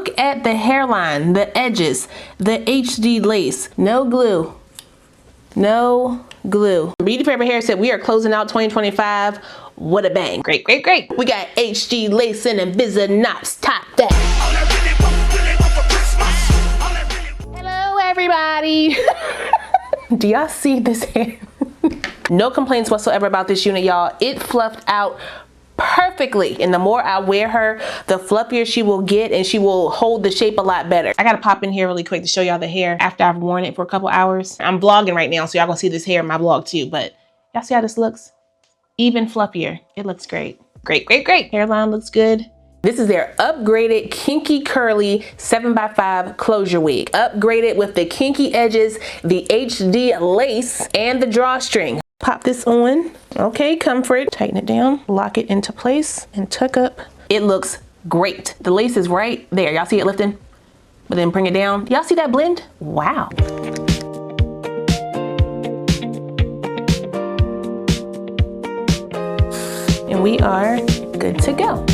look at the hairline, the edges, the HD lace. No glue. No glue. Beauty Forever Hair said we are closing out 2025 with a bang. Great, great, great. We got HD lace and Bizza knots. Top that. Hello, everybody. Do y'all see this hair? No complaints whatsoever about this unit, y'all. It fluffed out perfectly, and the more I wear her, the fluffier she will get, and she will hold the shape a lot better. I gotta pop in here really quick to show y'all the hair after I've worn it for a couple hours. I'm vlogging right now, so y'all gonna see this hair in my vlog too, but y'all see how this looks? Even fluffier. It looks great. Great, great, great. Hairline looks good. This is their upgraded Kinky Curly 7x5 closure wig. Upgraded with the kinky edges, the HD lace, and the drawstring. Pop this on. Okay, comfort. Tighten it down, lock it into place, and tuck up. It looks great. The lace is right there. Y'all see it lifting? But then bring it down. Y'all see that blend? Wow. And we are good to go.